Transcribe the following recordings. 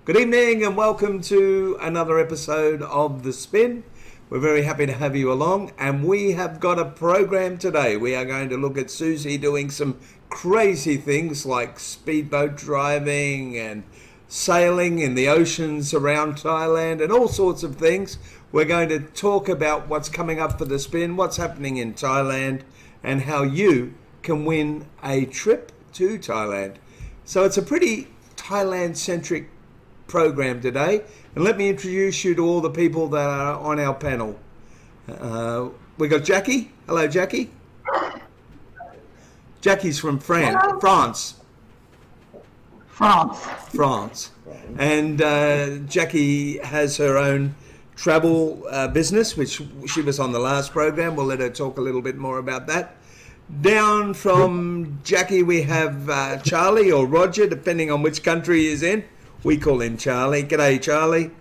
Good evening and welcome to another episode of The Spin. We're very happy to have you along, and we have got a program today. We are going to look at Susie doing some crazy things like speedboat driving and sailing in the oceans around Thailand and all sorts of things. We're going to talk about what's coming up for The Spin, what's happening in Thailand, and how you can win a trip to Thailand. So it's a pretty Thailand-centric program today, and let me introduce you to all the people that are on our panel. We got Jackie. Hello, Jackie. Jackie's from France. And Jackie has her own travel business, which she was on the last program. We'll let her talk a little bit more about that. Down from Jackie, we have Charlie or Roger, depending on which country he's in. We call him Charlie. G'day, Charlie.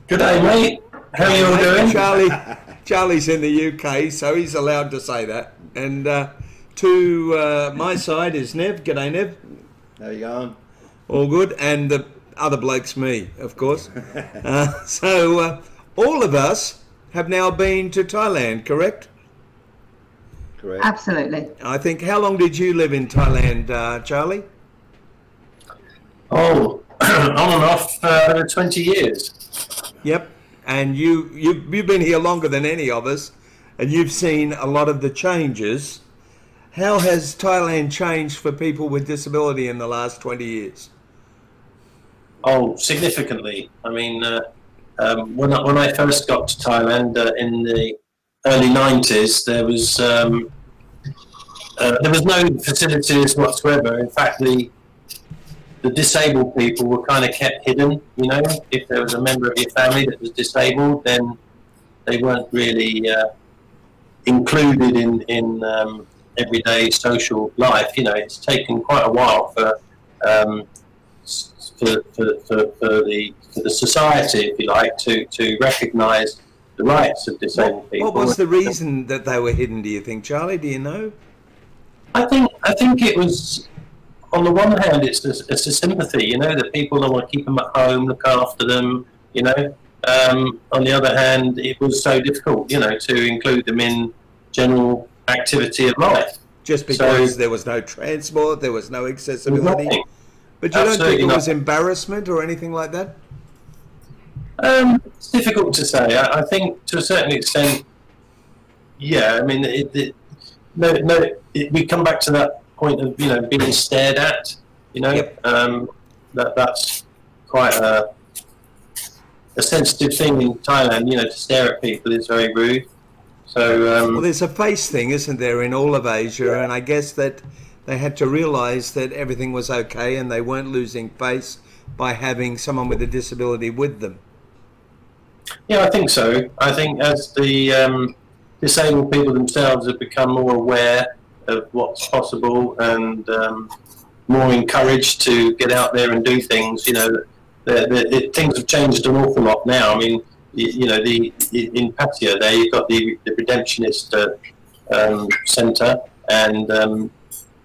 G'day, mate. How are you all doing? Charlie's in the UK, so he's allowed to say that. And to my side is Nev. G'day, Nev. How you going? All good. And the other bloke's me, of course. So all of us have now been to Thailand, correct? Correct. Absolutely. I think, how long did you live in Thailand, Charlie? Oh, on and off 20 years. Yep. And you've been here longer than any of us, and you've seen a lot of the changes. How has Thailand changed for people with disability in the last 20 years? Oh, significantly. I mean, when I first got to Thailand in the early 90s, there was no facilities whatsoever. In fact, the disabled people were kind of kept hidden. You know, if there was a member of your family that was disabled, then they weren't really included in everyday social life. You know, it's taken quite a while for the society, if you like, to recognise the rights of disabled people. What was the reason that they were hidden, do you think, Charlie? Do you know? I think it was, on the one hand, it's a sympathy, you know, that people don't want to keep them at home, look after them, you know. On the other hand, it was so difficult, you know, to include them in general activity of life. Just because there was no transport, there was no accessibility. Nothing. But you don't think it was embarrassment or anything like that? It's difficult to say. I think to a certain extent, yeah. I mean, we come back to that point of, you know, being stared at. You know, yep. That's quite a sensitive thing in Thailand. You know, to stare at people is very rude. So well, there's a face thing, isn't there, in all of Asia? Yeah. And I guess that they had to realise that everything was okay and they weren't losing face by having someone with a disability with them. Yeah, I think so. I think as the disabled people themselves have become more aware of what's possible and more encouraged to get out there and do things, you know, things have changed an awful lot now. I mean, you know, in Pattaya there you've got the Redemptionist Centre and,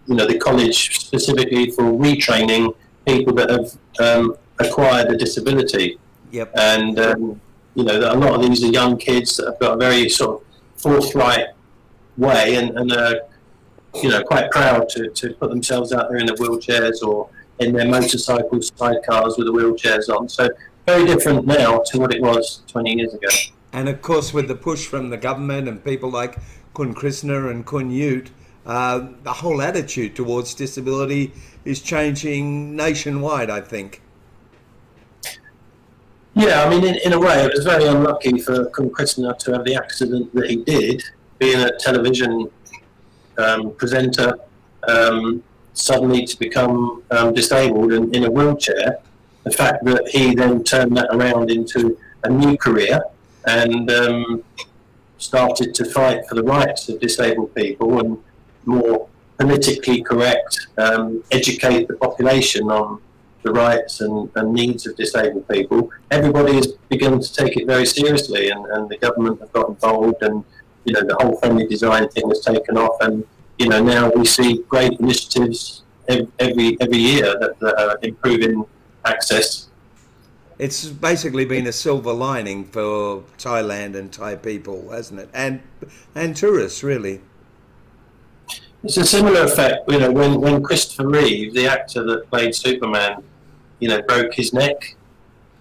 you know, the college specifically for retraining people that have acquired a disability. Yep. And, you know, a lot of these are young kids that have got a very sort of forthright way and you know, quite proud to put themselves out there in their wheelchairs or in their motorcycles, sidecars with the wheelchairs on. So very different now to what it was 20 years ago. And of course, with the push from the government and people like Kun Krishna and Kun Yut, the whole attitude towards disability is changing nationwide, I think. Yeah, I mean, in a way, it was very unlucky for Kun Krishna to have the accident that he did, being a television presenter, suddenly to become disabled and in a wheelchair. The fact that he then turned that around into a new career and started to fight for the rights of disabled people and more politically correct, educate the population on the rights and needs of disabled people. Everybody has begun to take it very seriously, and the government have got involved, and you know, the whole family design thing has taken off, and you know, now we see great initiatives every year that are improving access. It's basically been a silver lining for Thailand and Thai people, hasn't it? And tourists, really. It's a similar effect, you know, when Christopher Reeve, the actor that played Superman, you know, broke his neck.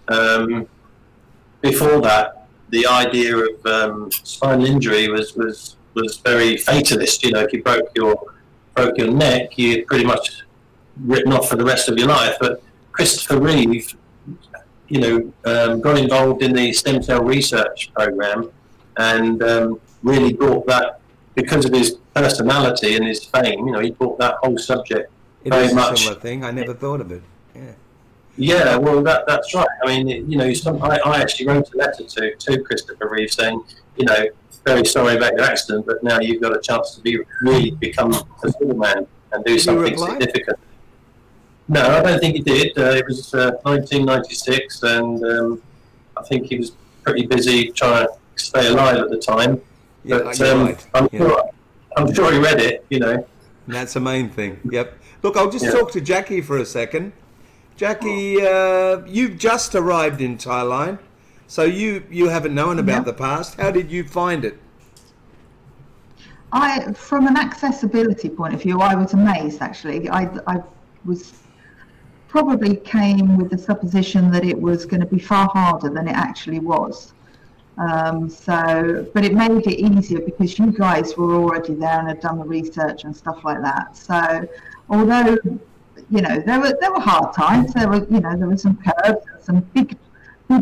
Before that, the idea of spinal injury was very fatalist. You know, if you broke your neck, you're pretty much written off for the rest of your life. But Christopher Reeve, you know, got involved in the stem cell research program and really brought that, because of his personality and his fame, you know, he brought that whole subject very much. It is a similar thing. I never thought of it. Yeah. Yeah, well, that's right. I mean, you know, I actually wrote a letter to Christopher Reeve saying, you know, very sorry about your accident, but now you've got a chance to really become a superman and do something significant. No, I don't think he did. It was 1996, and I think he was pretty busy trying to stay alive at the time. Yeah, but right. I'm sure he read it, you know. And that's the main thing. Yep. Look, I'll just talk to Jackie for a second. Jackie, you've just arrived in Thailand, so you haven't known about the past. How did you find it? From an accessibility point of view, I was amazed, actually. I was probably came with the supposition that it was going to be far harder than it actually was. But it made it easier because you guys were already there and had done the research and stuff like that. So although, you know, there were hard times, there were some curves, some big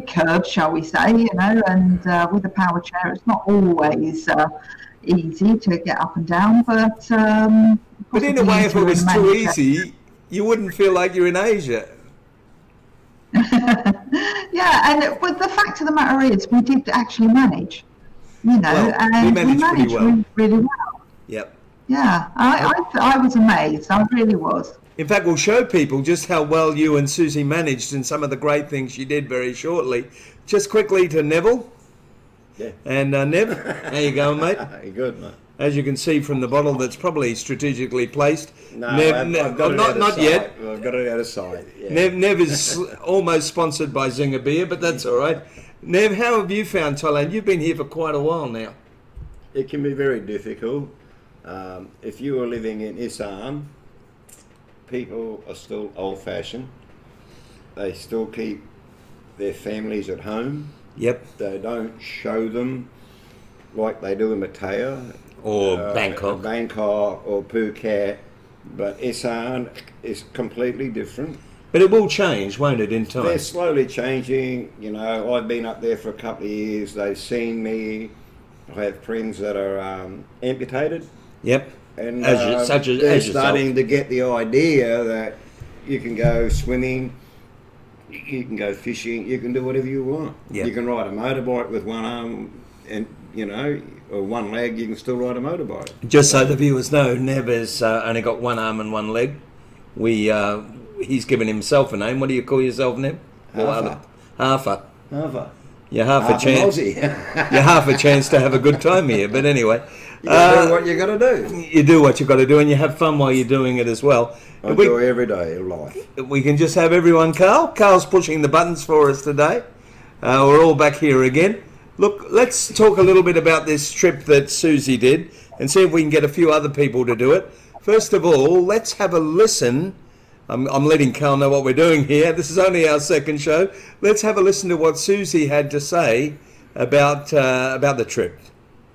curves, shall we say, you know, and with a power chair, it's not always easy to get up and down, but in a way, if it was too easy, you wouldn't feel like you're in Asia. Yeah, but the fact of the matter is, we did actually manage, you know, and we managed really well. Yep. Yeah, I was amazed. I really was. In fact, we'll show people just how well you and Susie managed and some of the great things she did very shortly. Just quickly to Neville. Yeah. And Nev, how you going, mate? You're good, mate. As you can see from the bottle, that's probably strategically placed. No, Nev, I've got it not yet. I've got it out of sight. Yeah. Nev is almost sponsored by Zinger Beer, but that's all right. Nev, how have you found Thailand? You've been here for quite a while now. It can be very difficult. If you are living in Isan, people are still old-fashioned. They still keep their families at home. Yep. They don't show them like they do in Pattaya. Or Bangkok. Bangkok or Phuket. But Isan is completely different. But it will change, won't it, in time? They're slowly changing. You know, I've been up there for a couple of years. They've seen me. I have friends that are amputated. Yep. And they're starting to get the idea that you can go swimming, you can go fishing, you can do whatever you want. Yep. You can ride a motorbike with one arm and, you know, or one leg, you can still ride a motorbike. Just so the viewers know, Nev has only got one arm and one leg. He's given himself a name. What do you call yourself, Nev? Halfer. You're half a chance. You're half a chance to have a good time here. But anyway, you do what you got to do. You do what you got to do, and you have fun while you're doing it as well. I do every day of life. We can just have everyone. Carl's pushing the buttons for us today. We're all back here again. Look, let's talk a little bit about this trip that Susie did, and see if we can get a few other people to do it. First of all, let's have a listen. I'm letting Carl know what we're doing here. This is only our second show. Let's have a listen to what Susie had to say about the trip.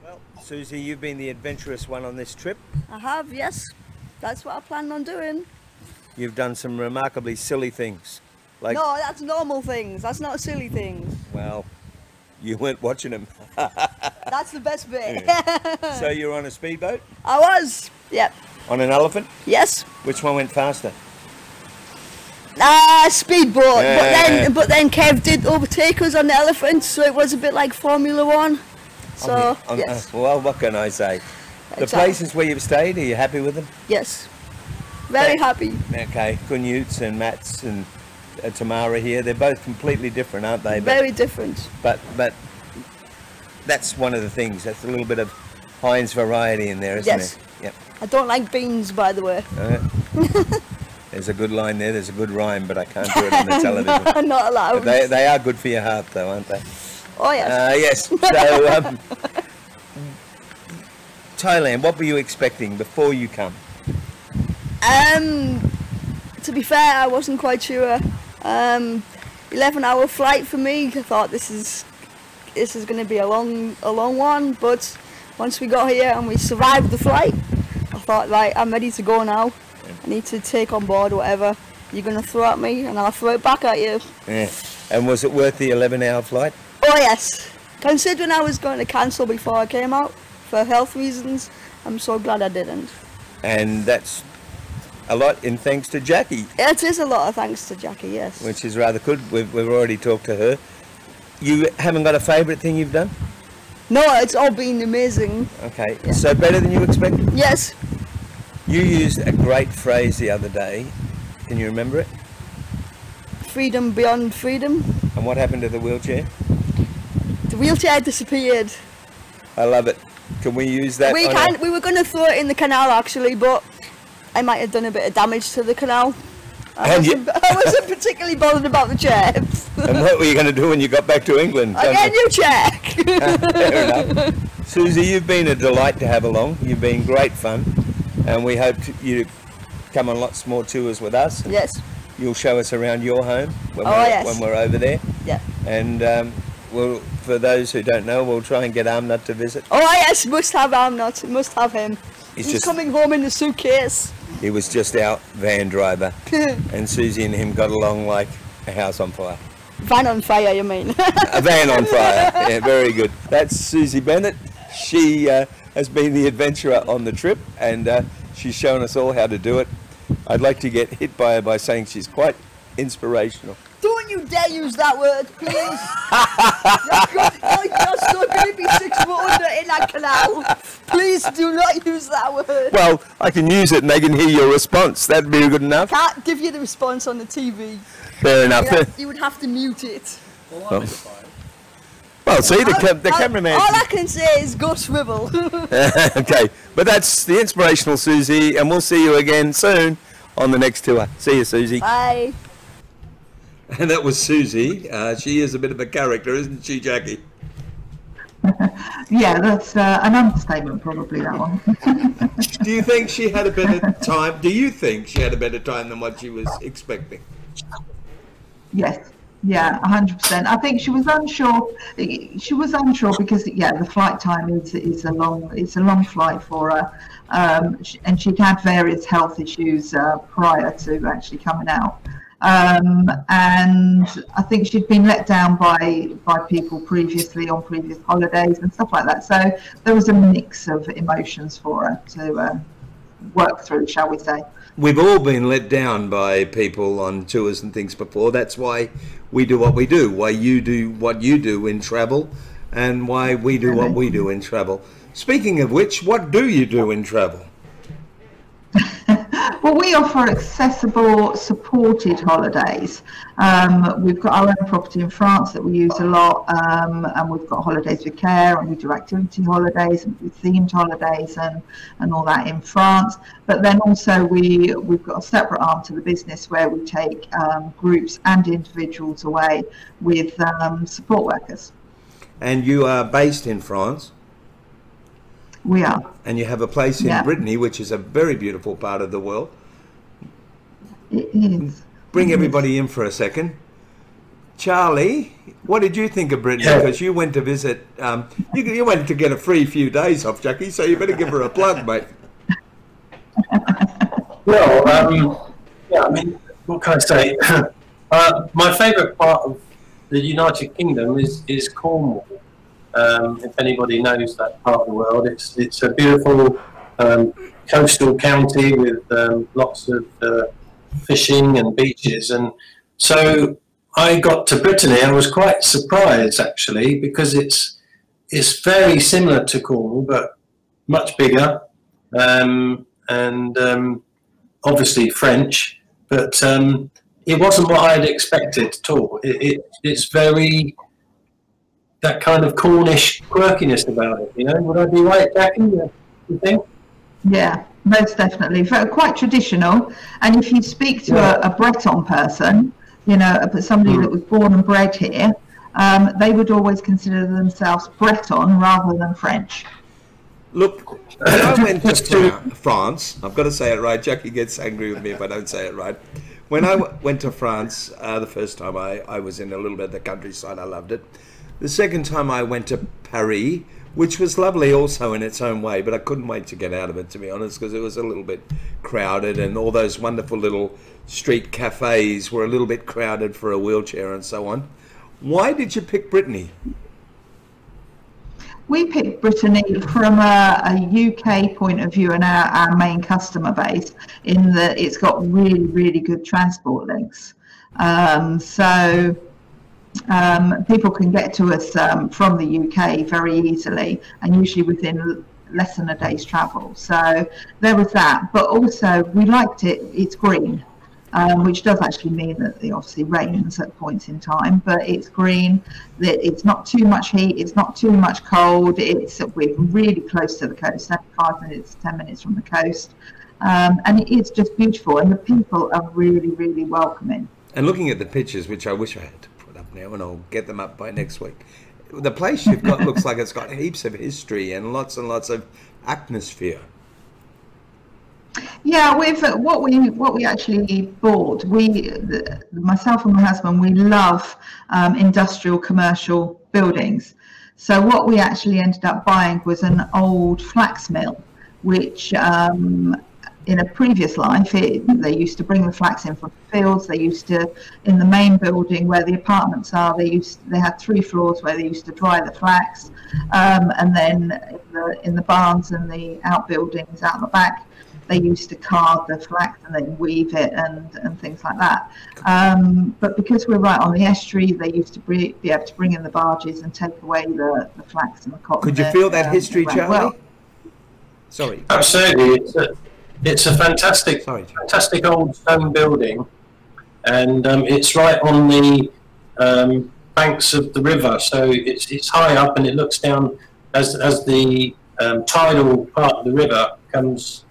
Well, Susie, you've been the adventurous one on this trip. I have, yes. That's what I planned on doing. You've done some remarkably silly things. Like, no, that's normal things. That's not silly things. Well, you weren't watching them. That's the best bit. Yeah. So you're on a speedboat? I was, yep. On an elephant? Yes. Which one went faster? Speedboat, but then Kev did overtake us on the elephant, so it was a bit like Formula One. So, yes. Well, what can I say? The places where you've stayed, are you happy with them? Yes. Very happy. Okay, Kunyuts and Mats and Tamara here, they're both completely different, aren't they? Very different. But that's one of the things, that's a little bit of Heinz variety in there, isn't it? Yes. Yep. I don't like beans, by the way. There's a good line there. There's a good rhyme, but I can't do it on the television. Not allowed. But they are good for your heart, though, aren't they? Oh, yes. Yes. So, Thailand, what were you expecting before you come? To be fair, I wasn't quite sure. 11-hour flight for me. I thought this is going to be a long one, but once we got here and we survived the flight, I thought, right, I'm ready to go now. I need to take on board whatever you're going to throw at me, and I'll throw it back at you. Yeah. And was it worth the 11-hour flight? Oh yes. Considering I was going to cancel before I came out for health reasons, I'm so glad I didn't. And that's a lot in thanks to Jackie. It is a lot of thanks to Jackie, yes. Which is rather good. We've already talked to her. You haven't got a favourite thing you've done? No, it's all been amazing. Okay, Yeah. So better than you expected? Yes. You used a great phrase the other day. Can you remember it? Freedom beyond freedom. And what happened to the wheelchair? The wheelchair disappeared. I love it. Can we use that? We were going to throw it in the canal actually, but I might have done a bit of damage to the canal. I wasn't particularly bothered about the chair. And what were you going to do when you got back to England? I get a new chair. Fair enough. Susie, you've been a delight to have along. You've been great fun. And we hope you come on lots more tours with us. Yes. You'll show us around your home when we're over there. Yeah. And for those who don't know, we'll try and get Armnut to visit. Oh yes, must have Armnut. Must have him. He's coming home in the suitcase. He was just our van driver. And Susie and him got along like a house on fire. Van on fire, you mean? A van on fire. Yeah, very good. That's Susie Bennett. She has been the adventurer on the trip, and she's shown us all how to do it. I'd like to get hit by her by saying she's quite inspirational. Don't you dare use that word, please. You're still going to be 6 foot under in that canal. Please do not use that word. Well, I can use it and they can hear your response. That'd be good enough. Can't give you the response on the TV. Fair enough. You would have to mute it. Well, see, the cameraman... All I can say is go swivel. Okay, but that's the inspirational Susie, and we'll see you again soon on the next tour. See you, Susie. Bye. And that was Susie. She is a bit of a character, isn't she, Jackie? Yeah, that's an understatement, probably, that one. Do you think she had a better time? Do you think she had a better time than what she was expecting? Yes. Yeah, 100%. I think she was unsure. She was unsure because, yeah, the flight time is a long flight for her, and she'd had various health issues prior to actually coming out. And I think she'd been let down by people previously on previous holidays and stuff like that. So there was a mix of emotions for her to work through, shall we say. We've all been let down by people on tours and things before. That's why we do what we do, why you do what you do in travel, and why we do what we do in travel. Speaking of which, what do you do in travel? Well, we offer accessible, supported holidays. We've got our own property in France that we use a lot, and we've got holidays with care, and we do activity holidays and we do themed holidays and all that in France. But then also we've got a separate arm to the business where we take groups and individuals away with support workers. And you are based in France? We are. And you have a place in Brittany, which is a very beautiful part of the world. It is. Bring everybody in for a second. Charlie, what did you think of Brittany? Because you went to visit, you went to get a free few days off, Jackie, so you better give her a plug, mate. Well, yeah, I mean, what can I say? My favourite part of the United Kingdom is Cornwall. If anybody knows that part of the world, it's a beautiful coastal county with lots of fishing and beaches, and so I got to Brittany. I was quite surprised actually, because it's very similar to Cornwall but much bigger, and obviously French, but it wasn't what I had expected at all. It's very that kind of Cornish quirkiness about it, you know. Would I be right, Jackie? You think? Yeah, Most definitely, quite traditional. And if you speak to a Breton person, you know, somebody that was born and bred here, they would always consider themselves Breton rather than French. Look, when I went to France, I've got to say it right. Jackie gets angry with me if I don't say it right. When I went to France, the first time I was in a little bit of the countryside, I loved it. The second time I went to Paris, which was lovely also in its own way, but I couldn't wait to get out of it, to be honest, because it was a little bit crowded, and all those wonderful little street cafes were a little bit crowded for a wheelchair and so on. Why did you pick Brittany? We picked Brittany from a UK point of view and our main customer base, in that it's got really, really good transport links. People can get to us from the UK very easily, and usually within less than a day's travel. So there was that, but also we liked it. It's green, which does actually mean that it obviously rains at points in time, but it's green. That it's not too much heat, it's not too much cold. We're really close to the coast, 5 minutes, 10 minutes from the coast, and it is just beautiful. And the people are really, really welcoming. And looking at the pictures, which I wish I had to put up now, and I'll get them up by next week. The place you've got looks like it's got heaps of history and lots of atmosphere. Yeah, what we actually bought. Myself and my husband, we love industrial commercial buildings. So what we actually ended up buying was an old flax mill, which in a previous life, they used to bring the flax in from the fields. They used to, in the main building where the apartments are, they had 3 floors where they used to dry the flax, and then in the barns and the outbuildings out the back, they used to card the flax and then weave it and things like that. But because we're right on the estuary, they used to be able to bring in the barges and take away the flax and the cotton. Could you feel that history, Charlie? Well. Sorry. Absolutely. It's a fantastic old stone building, and it's right on the banks of the river. So it's high up, and it looks down as the tidal part of the river comes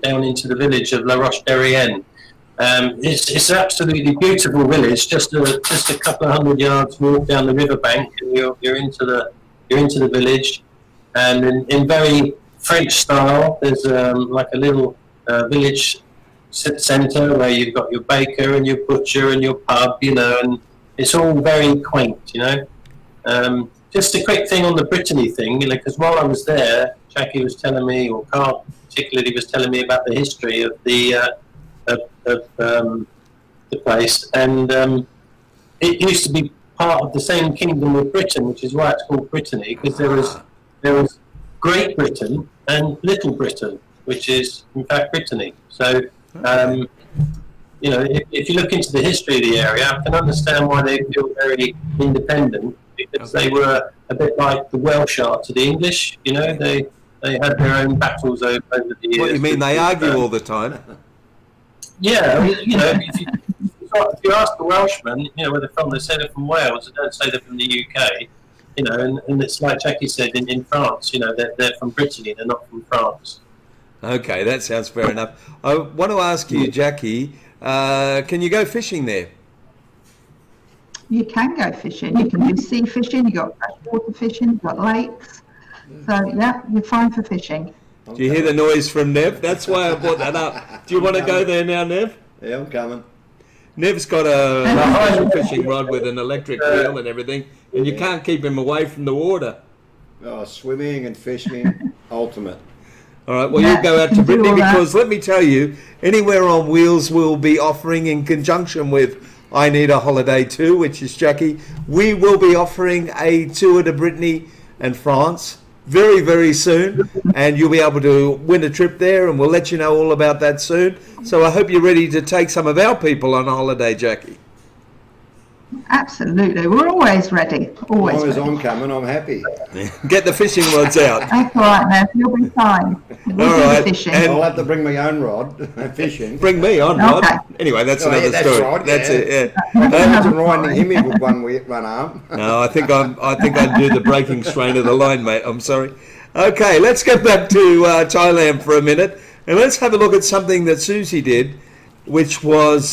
down into the village of La Roche-Derrienne. It's an absolutely beautiful village. Just a couple of 100 yards walk down the riverbank, and you're into the village, and in very French style. There's like a little village centre where you've got your baker and your butcher and your pub, you know, and it's all very quaint, you know. Just a quick thing on the Brittany thing, you know, because while I was there, Jackie was telling me, or Carl particularly was telling me about the history of the place, and it used to be part of the same kingdom of Britain, which is why it's called Brittany, because there was Great Britain and Little Britain, which is in fact Brittany. So, you know, if you look into the history of the area, I can understand why they feel very independent, because they were a bit like the Welsh are to the English. You know, they had their own battles over the years. What, you mean they argue all the time? Yeah, I mean, you know, if you ask the Welshmen, you know, where they're from, they say they're from Wales. They don't say they're from the UK. You know, and it's like Jackie said in France, you know, they're from Brittany, they're not from France. Okay, that sounds fair enough. I want to ask you, Jackie, can you go fishing there? You can go fishing. You can do sea fishing, you've got freshwater fishing, you've got lakes. So, yeah, you're fine for fishing. Do you hear the noise from Nev? That's why I brought that up. Do you want to go there now, Nev? Yeah, I'm coming. Nev's got a fishing rod with an electric wheel and everything, and you can't keep him away from the water. Oh, swimming and fishing, ultimate. All right, well, you go out to Brittany, because let me tell you, Anywhere on Wheels will be offering, in conjunction with I Need a Holiday Too, which is Jackie, we will be offering a tour to Brittany and France very, very soon, and you'll be able to win a trip there, and we'll let you know all about that soon. So I hope you're ready to take some of our people on holiday, Jackie. Absolutely, we're always ready. Always ready. I'm coming, I'm happy. Get the fishing rods out. That's all right, Nev, you'll be fine. We'll do the fishing. I'll have to bring my own rod, fishing. Bring me on, Rod. Anyway, that's another story. Right, that's it. I to ride him with one arm. No, I think I'd do the breaking strain of the line, mate. I'm sorry. Okay, let's get back to Thailand for a minute And let's have a look at something that Susie did, which was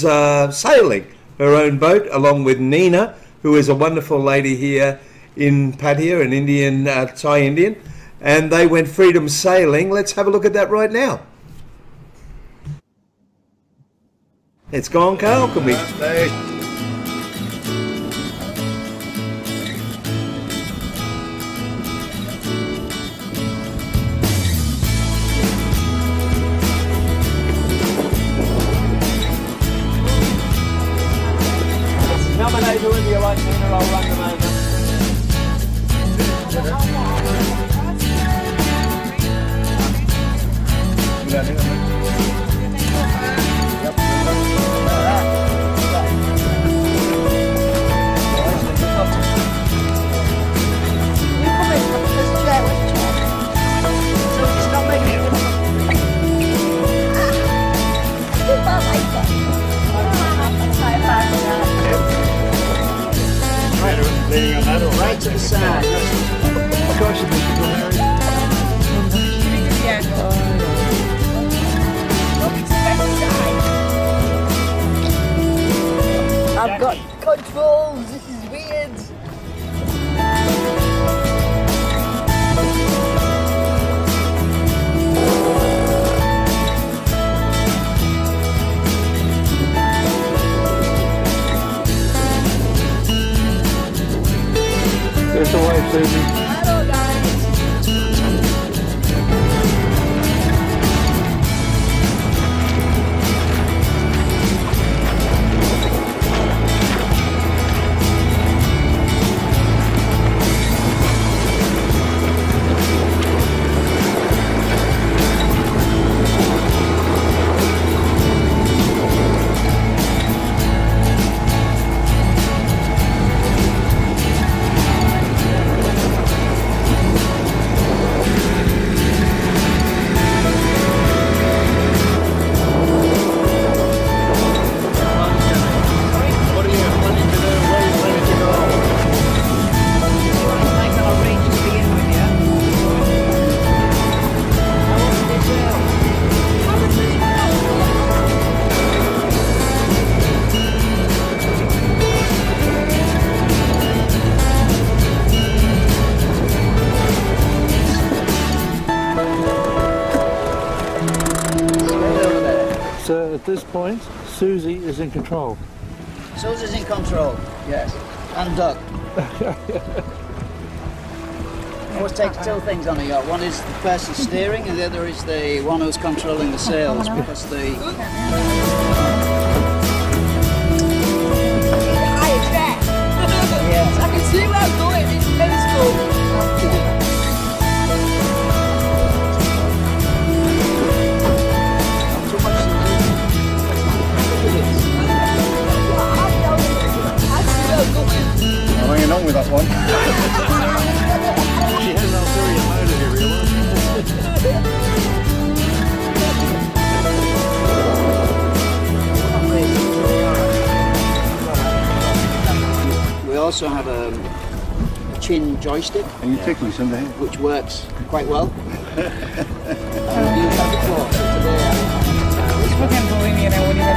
sailing her own boat along with Nina, who is a wonderful lady here in Pattaya, an Indian, Thai Indian, and they went freedom sailing. Let's have a look at that right now. It's gone, Carl. Can we? Nominate whoever you like, Nina, I'll run them over. Right to the side. I've got controls. This is weird. There's the way, Susie. Hello, guys. So at this point, Susie is in control. Susie's in control, yes. And Doug. Always takes two things on a yacht. One is the person steering, and the other is the one who's controlling the sails, because the... Yes. I can see where I'm going. It's very small. I'm hanging on with that one. She has an ulterior motive, you realise? We also have a chin joystick. Are you tickling something? Which works quite well. We've used that before, so today It's fucking bullying me and I won't even know.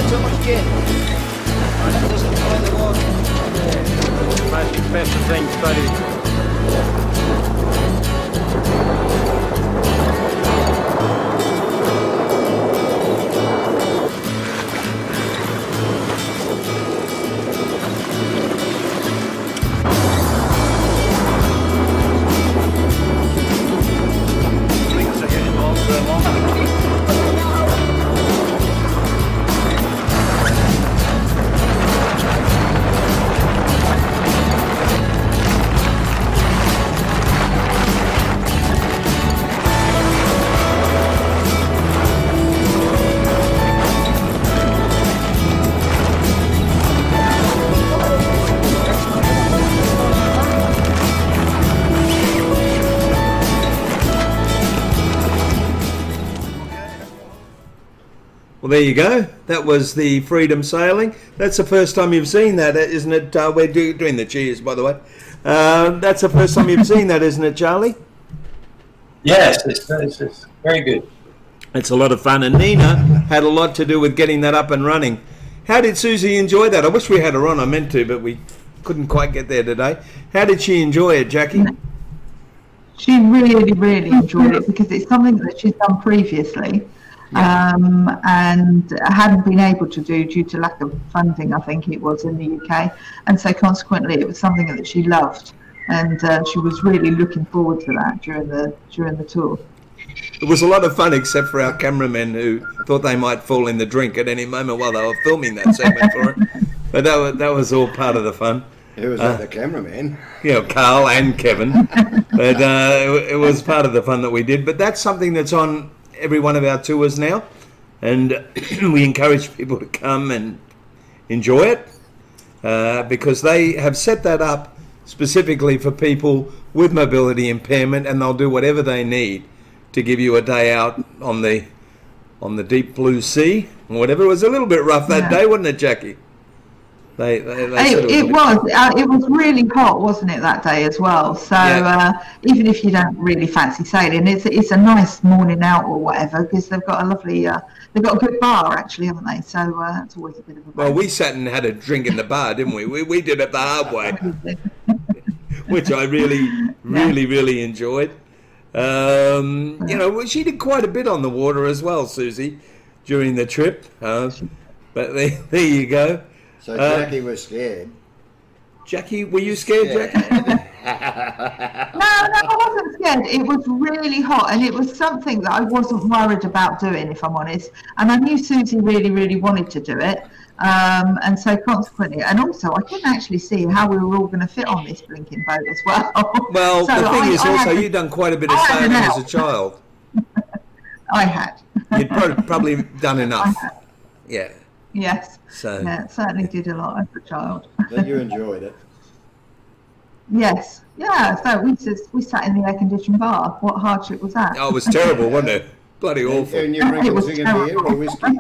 Too much gin. And it doesn't go in the water. Most expensive thing studied. Well, there you go. That was the Freedom Sailing. That's the first time you've seen that, isn't it? We're doing the cheers, by the way. That's the first time you've seen that, isn't it, Charlie? Yes, it's very good. It's a lot of fun, and Nina had a lot to do with getting that up and running. How did Susie enjoy that? I wish we had her on. I meant to, but we couldn't quite get there today. How did she enjoy it, Jackie? She really, really enjoyed it because it's something that she's done previously. And hadn't been able to do due to lack of funding, I think it was, in the UK, and so consequently it was something that she loved, and she was really looking forward to that during the tour. It was a lot of fun, except for our cameramen who thought they might fall in the drink at any moment while they were filming that segment for it. But that was all part of the fun. Who was the cameraman? Yeah, Carl and Kevin. But it was part of the fun that we did. But that's something that's on every one of our tours now, and we encourage people to come and enjoy it because they have set that up specifically for people with mobility impairment, and they'll do whatever they need to give you a day out on the deep blue sea or whatever. It was a little bit rough that day, wasn't it, Jackie? It was really hot, wasn't it, that day as well? So even if you don't really fancy sailing, it's a nice morning out or whatever, because they've got a lovely they've got a good bar actually, haven't they? So it's always a bit of a well, we sat and had a drink in the bar, didn't we? We did it the hard way, which I really enjoyed. You know, she did quite a bit on the water as well, Susie, during the trip. But there you go. So Jackie was scared. Jackie, were you scared, Jackie? No, I wasn't scared. It was really hot, and it was something that I wasn't worried about doing, if I'm honest. And I knew Susie really wanted to do it. And so consequently, and also I couldn't actually see how we were all going to fit on this blinking boat as well. Well, so the thing is also you'd done quite a bit of sailing as a child. I had. You'd probably done enough. Yeah. Yes. So yeah, certainly did a lot as a child. So you enjoyed it? Yes. Yeah. So we sat in the air-conditioned bar. What hardship was that? Oh, it was terrible, wasn't it? Bloody awful. And you're drinking Singer beer or whiskey?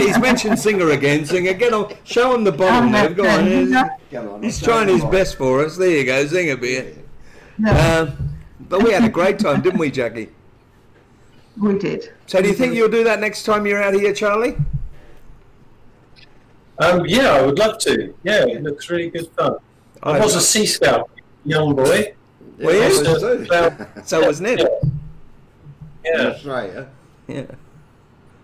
He's mentioned Singer again. Singer, get on. Show him the bottle now. Go on. He's trying his best for us. There you go, Singer beer. No. But we had a great time, didn't we, Jackie? We did. So do you think you'll do that next time you're out here, Charlie? Yeah, I would love to. Yeah, it looks really good fun. I was a Sea Scout, young boy. Well, yes, so was Ned. Yeah. In Australia. Yeah.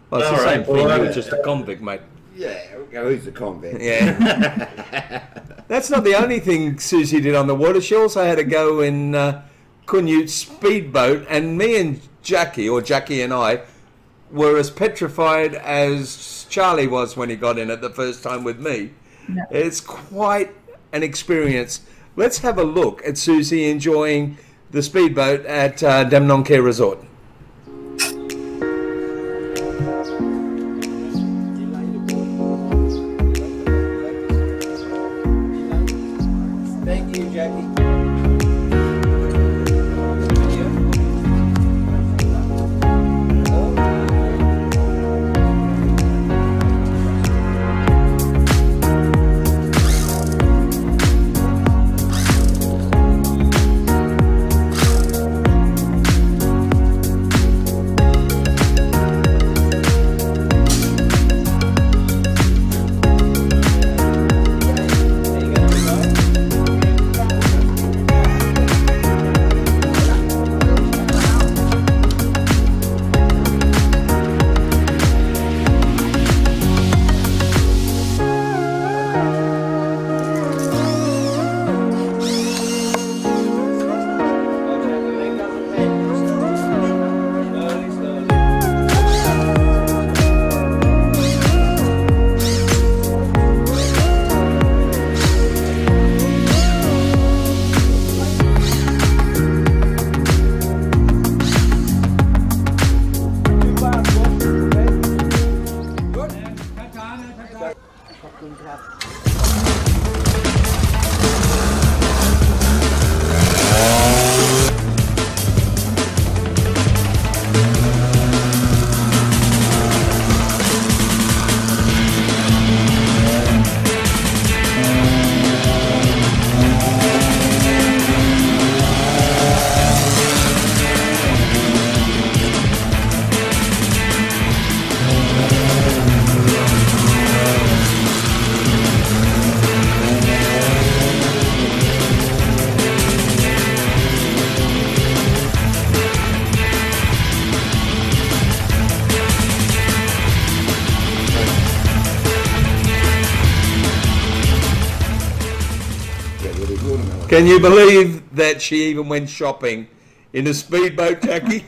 Well, it's the same thing. You were just a convict, mate. Yeah, who's the convict? Yeah. That's not the only thing Susie did on the water. She also had to go in Kunyut's speedboat, and me and Jackie, or Jackie and I, were as petrified as Charlie was when he got in it the first time with me. No. It's quite an experience. Let's have a look at Susie enjoying the speedboat at Damnonke Resort. Thank you, Jackie. Can you believe that she even went shopping in a speedboat, Jackie?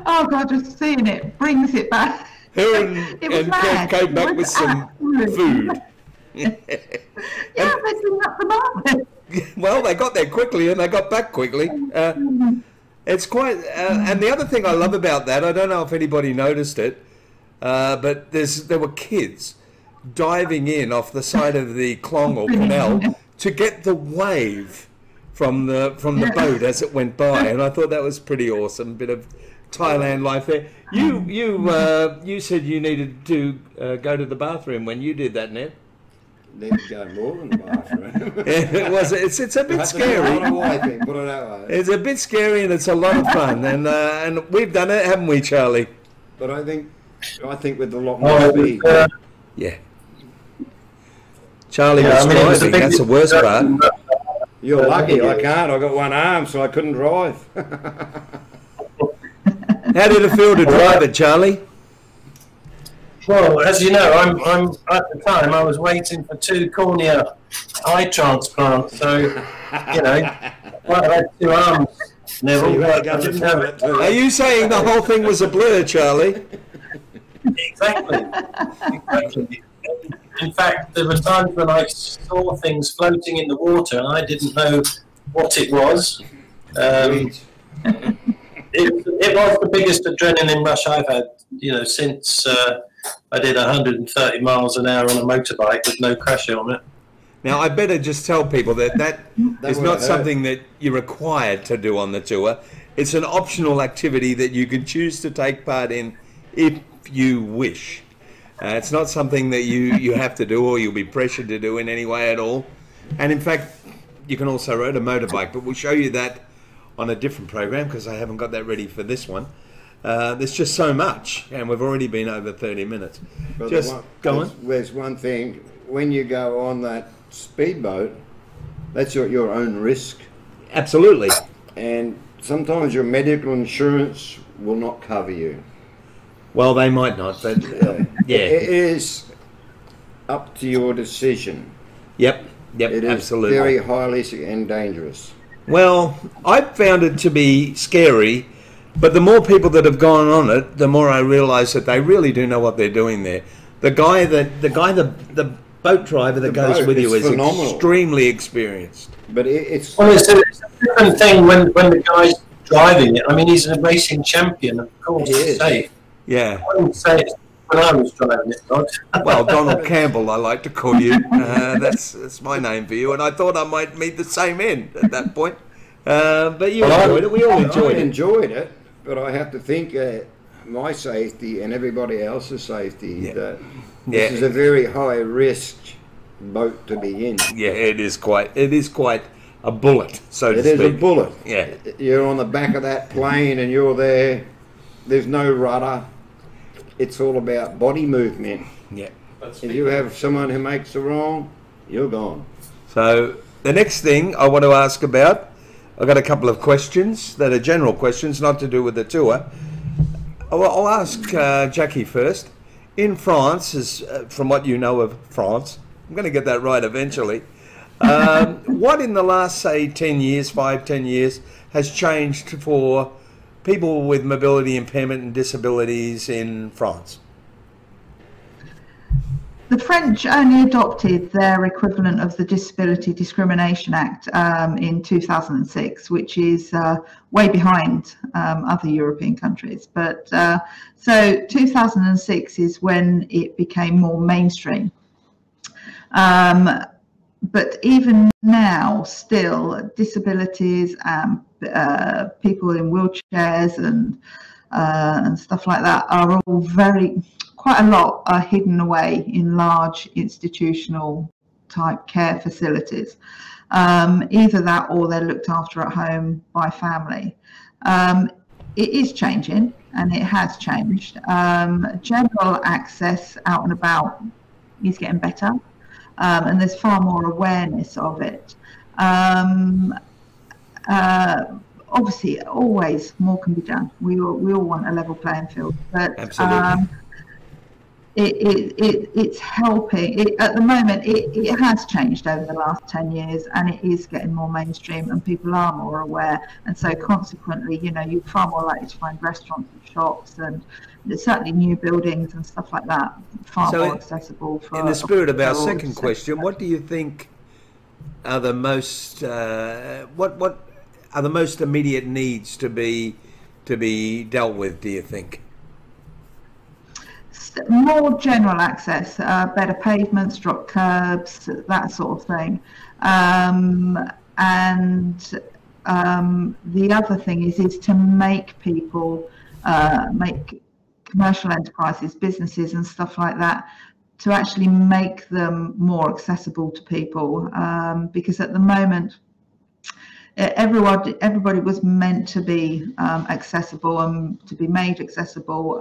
Oh God, just seeing it brings it back. Her and Kev came back with some food. Yeah, they didn't have the market. Well, they got there quickly and they got back quickly. It's quite, and the other thing I love about that, I don't know if anybody noticed it, but there were kids diving in off the side of the Clong or canal to get the wave from the boat as it went by, and I thought that was pretty awesome. Bit of Thailand life there. You said you needed to go to the bathroom when you did that, Ned. Need to go more than the bathroom. It's a bit scary. It's a bit scary and it's a lot of fun, and we've done it, haven't we, Charlie? But I think with a lot more speed. Yeah. Charlie was driving. That's the worst part. You're lucky. I can't. I got one arm, so I couldn't drive. How did it feel to drive it, Charlie? Well, as you know, I'm at the time I was waiting for 2 cornea eye transplants, so you know, I had 2 arms. Neville, I didn't have it. Are you saying the whole thing was a blur, Charlie? Exactly. In fact, there were times when I saw things floating in the water and I didn't know what it was. It was the biggest adrenaline rush I've had, you know, since I did 130 miles an hour on a motorbike with no crash on it. Now, I better just tell people that is not something that you're required to do on the tour. It's an optional activity that you can choose to take part in if you wish. It's not something that you have to do or you'll be pressured to do in any way at all. And in fact, you can also ride a motorbike, but we'll show you that on a different program because I haven't got that ready for this one. There's just so much, and we've already been over 30 minutes. But Go on. There's one thing, when you go on that speedboat, that's your own risk. Absolutely. And sometimes your medical insurance will not cover you. Well, they might not, but yeah. It is up to your decision. Yep, It is absolutely. very highly and dangerous. Well, I've found it to be scary, but the more people that have gone on it, the more I realise that they really do know what they're doing there. The boat driver that goes with you is phenomenal. Extremely experienced. But it's a different thing when the guy's driving it. I mean, he's a racing champion, of course. It's safe. Yeah. I wouldn't say it when I was driving it, Rod. Well, Donald Campbell, I like to call you. That's my name for you, and I thought I might meet the same end at that point. But you enjoyed it. We all enjoyed it. I enjoyed it, but I have to think my safety and everybody else's safety. That this is a very high risk boat to be in. Yeah, it is quite a bullet, so to speak. It is a bullet. Yeah. You're on the back of that plane and you're there. There's no rudder. It's all about body movement. Yeah. If you have someone who makes the wrong, you're gone. So the next thing I want to ask about, I've got a couple of questions that are general questions, not to do with the tour. I'll ask Jackie first. In France, from what you know of France, I'm going to get that right eventually. What in the last, say, 10 years, 5-10 years, has changed for people with mobility impairment and disabilities in France? The French only adopted their equivalent of the Disability Discrimination Act in 2006, which is way behind other European countries. But so 2006 is when it became more mainstream. But even now, still, disabilities and people in wheelchairs and stuff like that are all quite a lot are hidden away in large institutional type care facilities. Either that or they're looked after at home by family. It is changing, and it has changed. General access out and about is getting better. And there's far more awareness of it. Obviously, always more can be done. We all want a level playing field, but absolutely. it's helping. At the moment, it has changed over the last 10 years, and it is getting more mainstream, and people are more aware. And so, consequently, you know, you're far more likely to find restaurants and shops, and certainly new buildings and stuff like that, far more accessible. For, in the spirit of our second question, what do you think are the most what are the most immediate needs to be dealt with? Do you think? More general access, better pavements, drop curbs, that sort of thing. And the other thing is to make people, make commercial enterprises, businesses and stuff like that, to actually make them more accessible to people. Because at the moment, everybody was meant to be accessible and to be made accessible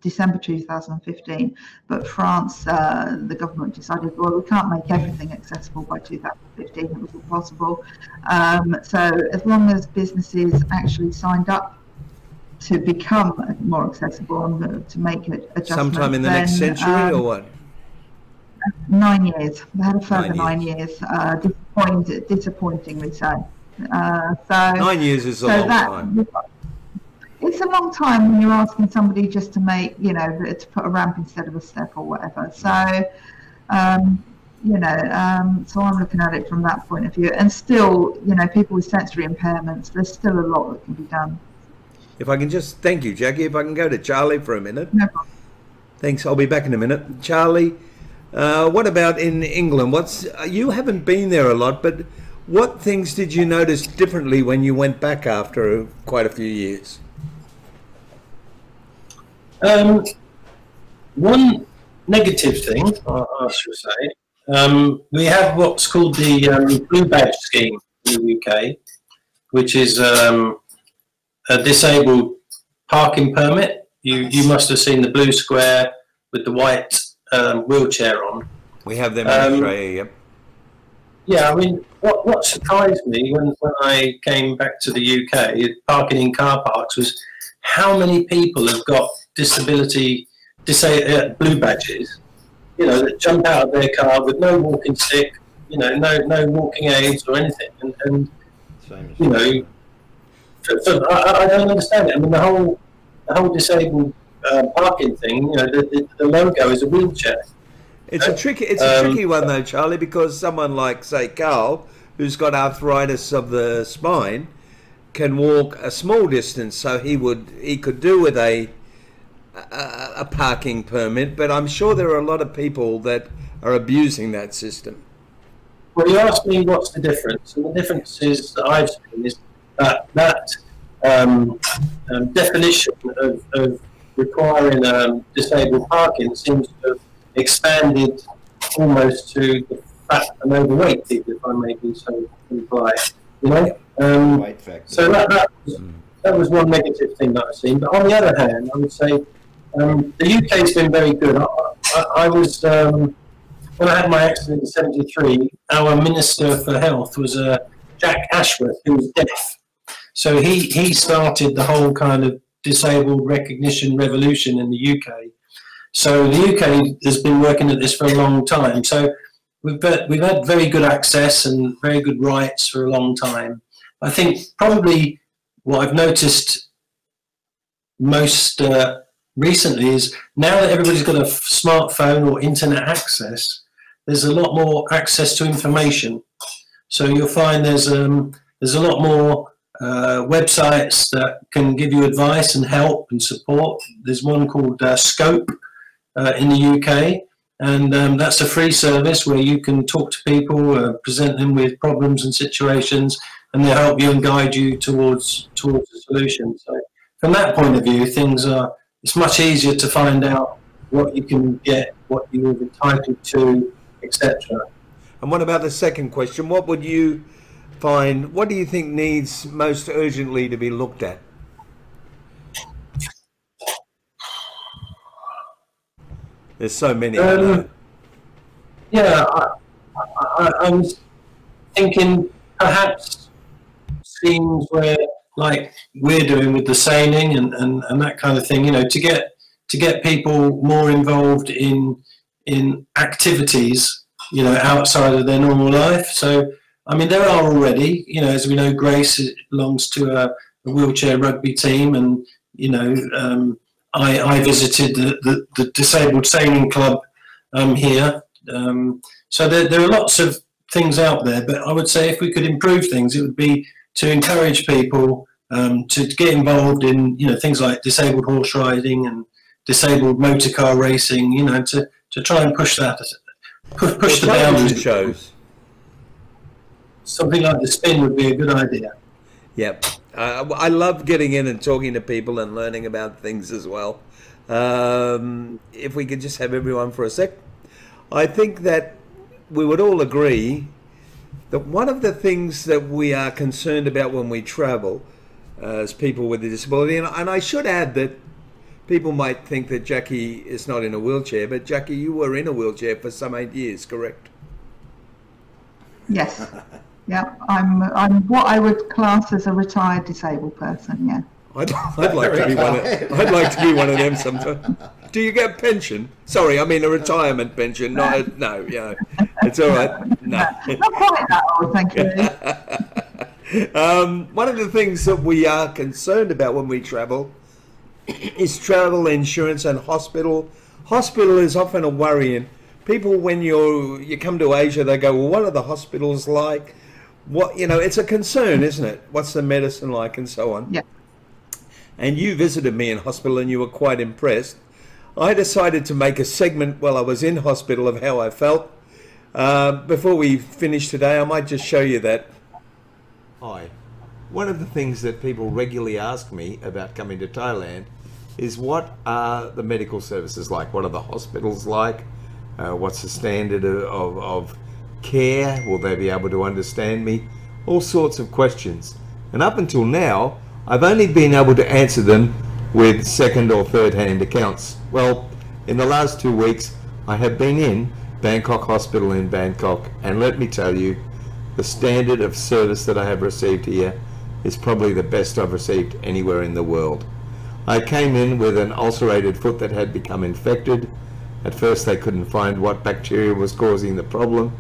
December 2015, but France, the government decided, well, we can't make everything accessible by 2015. It was impossible. So as long as businesses actually signed up to become more accessible and to make it adjustments, sometime in the next century, or what? 9 years. They had a further 9 years. Disappointingly so. So 9 years is a long time. It's a long time when you're asking somebody just to make, you know, to put a ramp instead of a step or whatever. So, you know, so I'm looking at it from that point of view. And still, you know, people with sensory impairments, there's still a lot that can be done. If I can just, thank you, Jackie. If I can go to Charlie for a minute. No problem. Thanks. I'll be back in a minute. Charlie, what about in England? You haven't been there a lot, but what things did you notice differently when you went back after quite a few years? One negative thing, I should say, we have what's called the Blue Badge scheme in the UK, which is a disabled parking permit. You must have seen the blue square with the white wheelchair on. We have them in Australia, yep. Yeah, I mean, what surprised me when I came back to the UK, parking in car parks, was how many people have got disability blue badges, you know, that jump out of their car with no walking stick, you know, no walking aids or anything, and you know, so I don't understand it. I mean, the whole disabled parking thing, you know, the logo is a wheelchair. It's a tricky one though, Charlie, because someone like, say, Carl, who's got arthritis of the spine, can walk a small distance, so he could do with a parking permit. But I'm sure there are a lot of people that are abusing that system. Well, you asked me what's the difference, and the difference is that I've seen is that definition of requiring disabled parking seems to have expanded almost to the fat and overweight people, if I may be so implied. You know, so that was one negative thing that I've seen. But on the other hand, I would say the UK's been very good. I was when I had my accident in '73. Our Minister for Health was Jack Ashworth, who was deaf. So he started the whole kind of disabled recognition revolution in the UK. So the UK has been working at this for a long time. So we've had very good access and very good rights for a long time. I think probably what I've noticed most recently is now that everybody's got a smartphone or internet access, there's a lot more access to information. So you'll find there's a lot more websites that can give you advice and help and support. There's one called Scope in the UK, and that's a free service where you can talk to people, present them with problems and situations, and they'll help you and guide you towards a solution. So from that point of view, it's much easier to find out what you can get, what you're entitled to, etc. And what about the second question? What would you find, what do you think needs most urgently to be looked at? There's so many. Yeah, I'm thinking perhaps schemes where, like we're doing with the sailing and that kind of thing, you know, to get to get people more involved in activities, you know, outside of their normal life. So, I mean, there are already, you know, as we know, Grace belongs to a wheelchair rugby team, and you know, I visited the disabled sailing club here. So there are lots of things out there, but I would say if we could improve things, it would be to encourage people to get involved in, you know, things like disabled horse riding and disabled motor car racing, you know, to try and push that, push the boundaries. Shows. Something like the spin would be a good idea. Yep. I love getting in and talking to people and learning about things as well. If we could just have everyone for a sec. I think that we would all agree that one of the things that we are concerned about when we travel as people with a disability, and I should add that people might think that Jackie is not in a wheelchair, but Jackie, you were in a wheelchair for some 8 years, correct? Yes. Yeah, I'm what I would class as a retired disabled person. Yeah. I'd like to be one. I'd like to be one of them sometime. Do you get a pension? Sorry, I mean a retirement pension. Not no. Yeah, it's all right. No, not quite that old, thank you. One of the things that we are concerned about when we travel is travel insurance and hospital. Hospital is often a worry, and people when you come to Asia, they go, well, what are the hospitals like? What, you know, it's a concern, isn't it? What's the medicine like, and so on. Yeah. And you visited me in hospital, and you were quite impressed. I decided to make a segment while I was in hospital of how I felt. Before we finish today, I might just show you that. Hi. One of the things that people regularly ask me about coming to Thailand is what are the medical services like? What are the hospitals like? What's the standard of care? Will they be able to understand me? All sorts of questions. And up until now, I've only been able to answer them with second or third hand accounts. Well, in the last 2 weeks, I have been in Bangkok Hospital in Bangkok, and let me tell you, the standard of service that I have received here is probably the best I've received anywhere in the world. I came in with an ulcerated foot that had become infected. At first they couldn't find what bacteria was causing the problem.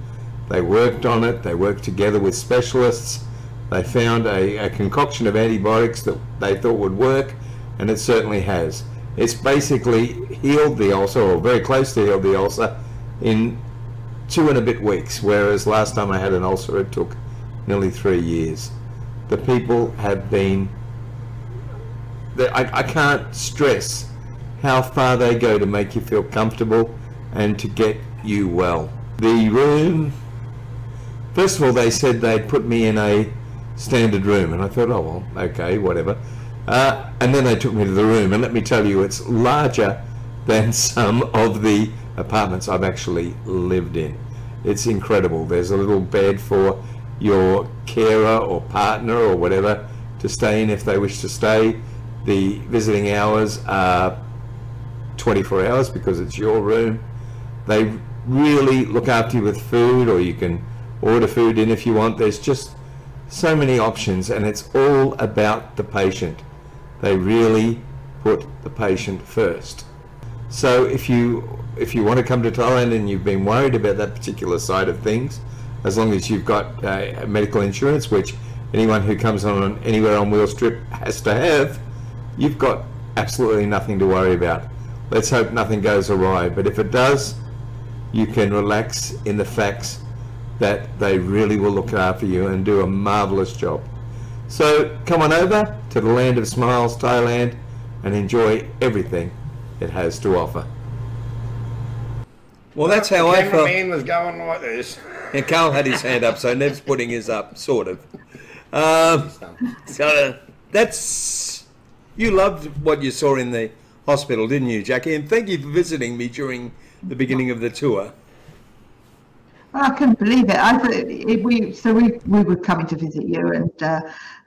They worked on it, they worked together with specialists. They found a concoction of antibiotics that they thought would work, and it certainly has. It's basically healed the ulcer, or very close to healed the ulcer, in 2 and a bit weeks, whereas last time I had an ulcer it took nearly 3 years. The people have been, I can't stress how far they go to make you feel comfortable and to get you well. The room, first of all, they said they'd put me in a standard room, and I thought, oh well, okay, whatever. And then they took me to the room, and let me tell you, it's larger than some of the apartments I've actually lived in. It's incredible. There's a little bed for your carer or partner or whatever to stay in if they wish to stay. The visiting hours are 24 hours because it's your room. They really look after you with food, or you can order food in if you want. There's just so many options, and it's all about the patient. They really put the patient first. So if you want to come to Thailand and you've been worried about that particular side of things, as long as you've got medical insurance, which anyone who comes on anywhere on wheels trip has to have, you've got absolutely nothing to worry about. Let's hope nothing goes awry, but if it does, you can relax in the facts that they really will look after you and do a marvelous job. So come on over to the land of smiles, Thailand, and enjoy everything it has to offer. Well, that's how I felt. The cameraman was going like this. Yeah, Carl had his hand up, so Nev's putting his up, sort of. So that's, you loved what you saw in the hospital, didn't you, Jackie? And thank you for visiting me during the beginning of the tour. I couldn't believe it. I thought we were coming to visit you,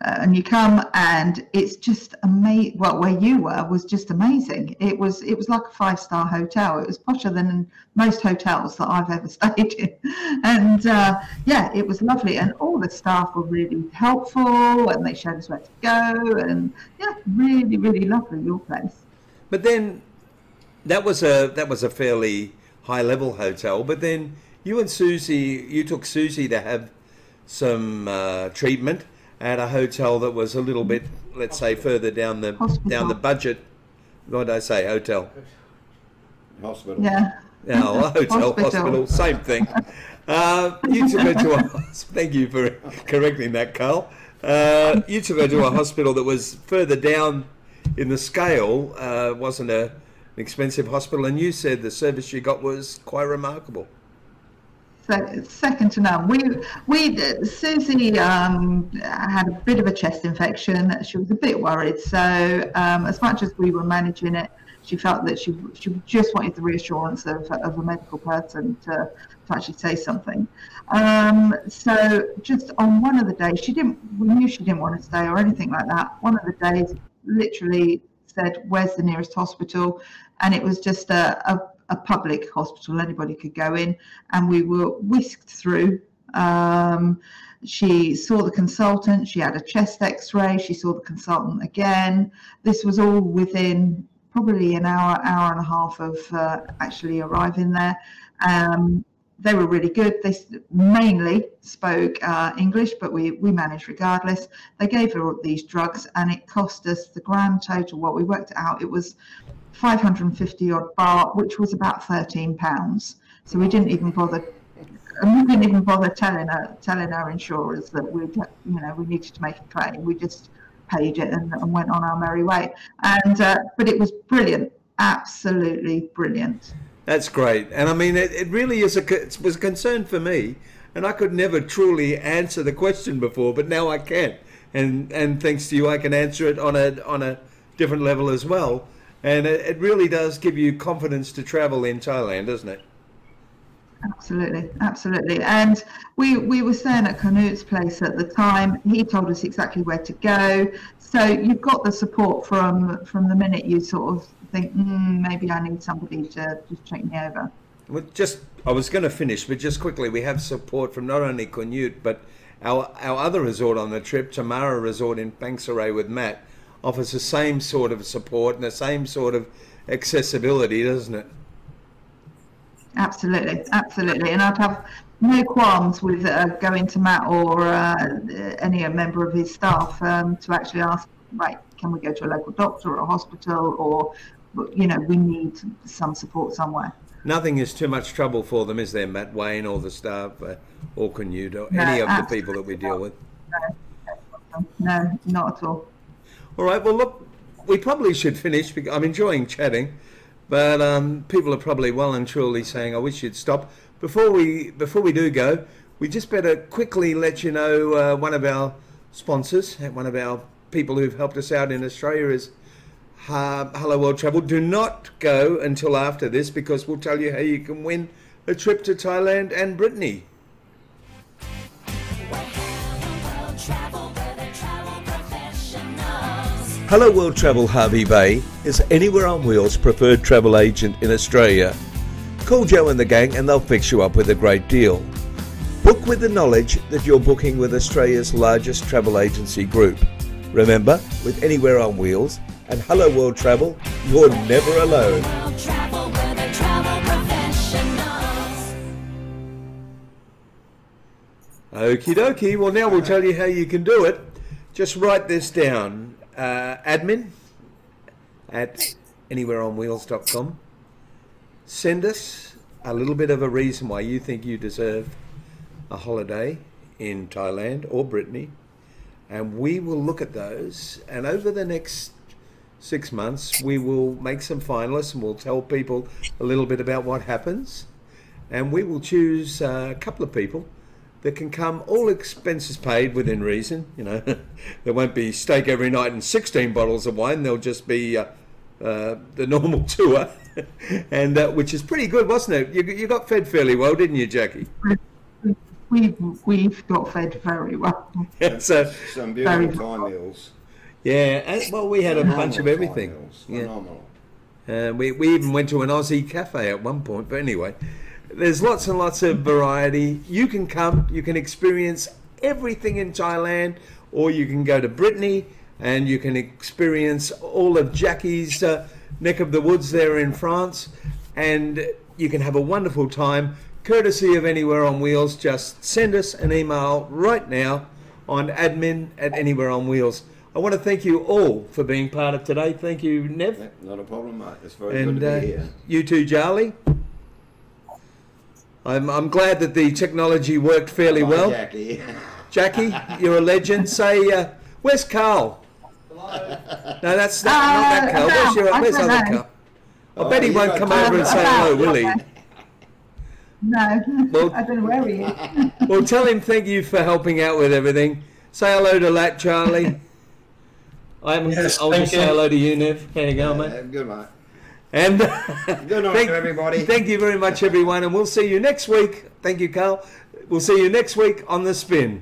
and you come, and it's just amazing. Well, where you were was just amazing. It was like a 5-star hotel. It was posher than most hotels that I've ever stayed in, and yeah, it was lovely. And all the staff were really helpful, and they showed us where to go, and yeah, really, really lovely, your place. But then, That was a fairly high level hotel, but then you took Susie to have some treatment at a hotel that was a little bit, let's say, further down the budget. What did I say? Hotel. Hospital. Yeah. No, hospital, same thing. You took her to thank you for correcting that, Carl. You took her to a hospital that was further down in the scale, wasn't an expensive hospital, and you said the service you got was quite remarkable. So, second to none. Susie had a bit of a chest infection. She was a bit worried. So as much as we were managing it, she felt that she just wanted the reassurance of a medical person to actually say something. So just on one of the days, we knew she didn't want to stay or anything like that. One of the days, literally said, "Where's the nearest hospital?" And it was just a public hospital. Anybody could go in, and we were whisked through. She saw the consultant. She had a chest X-ray. She saw the consultant again. This was all within probably an hour and a half of actually arriving there. They were really good. They mainly spoke English, but we managed regardless. They gave her these drugs, and it cost us the grand total. What we worked it out, it was 550 odd baht, which was about £13. So we didn't even bother. We didn't even bother telling our insurers that we needed to make a claim. We just paid it and went on our merry way. And but it was brilliant, absolutely brilliant. That's great, and I mean it really is it was a concern for me, and I could never truly answer the question before, but now I can, and thanks to you, I can answer it on a different level as well. And it really does give you confidence to travel in Thailand, doesn't it? Absolutely, absolutely. And we were staying at Knut's place at the time. He told us exactly where to go. So you've got the support from the minute you sort of think, maybe I need somebody to just check me over. Well, I was going to finish, but just quickly, we have support from not only Knut, but our other resort on the trip, Tamara Resort in Pangsaray with Matt, offers the same sort of support and the same sort of accessibility, doesn't it? Absolutely, absolutely. And I'd have no qualms with going to Matt or any member of his staff to actually ask, right, can we go to a local doctor or a hospital, or, we need some support somewhere. Nothing is too much trouble for them, is there, Matt, Wayne, or the staff, or Knut, or any of the people that we deal with? No, not at all. All right, well, look, we probably should finish. Because I'm enjoying chatting, but people are probably well and truly saying, I wish you'd stop. Before we do go, we just better quickly let you know one of our sponsors, one of our people who've helped us out in Australia is Hello World Travel. Do not go until after this, because we'll tell you how you can win a trip to Thailand and Brittany. Hello World Travel Harvey Bay is Anywhere on Wheels' preferred travel agent in Australia. Call Joe and the gang and they'll fix you up with a great deal. Book with the knowledge that you're booking with Australia's largest travel agency group. Remember, with Anywhere on Wheels and Hello World Travel, you're never alone. Okie dokie, well now we'll tell you how you can do it. Just write this down. Admin at anywhereonwheels.com. Send us a little bit of a reason why you think you deserve a holiday in Thailand or Brittany, and we will look at those, and over the next 6 months we will make some finalists and we'll tell people a little bit about what happens, and we will choose a couple of people that can come, all expenses paid within reason. There won't be steak every night and 16 bottles of wine. There'll just be the normal tour, and which is pretty good, wasn't it? You got fed fairly well, didn't you, Jackie? We've got fed very well. So some beautiful Thai meals. Yeah, and, well, we had a bunch of everything. Phenomenal. We even went to an Aussie cafe at one point, but anyway. There's lots and lots of variety. You can come, you can experience everything in Thailand, or you can go to Brittany and you can experience all of Jackie's neck of the woods there in France, and you can have a wonderful time courtesy of Anywhere on Wheels. Just send us an email right now on admin@Anywhere on Wheels. I want to thank you all for being part of today. Thank you, Nev. Not a problem, mate. It's very good to be here. You too, Charlie. I'm glad that the technology worked fairly well. Jackie. Jackie, you're a legend. Say, where's Carl? Hello. No, that's not that Carl. Where's other Carl? I bet he won't come over and say hello, will he? No, Well, I don't know where he is. Well, tell him thank you for helping out with everything. Say hello to Lat, Charlie. I'll just say hello to you, Nev. There you go, mate. Good, mate. And Good night to everybody. Thank you very much, everyone, and we'll see you next week. Thank you, Carl. We'll see you next week on The Spin.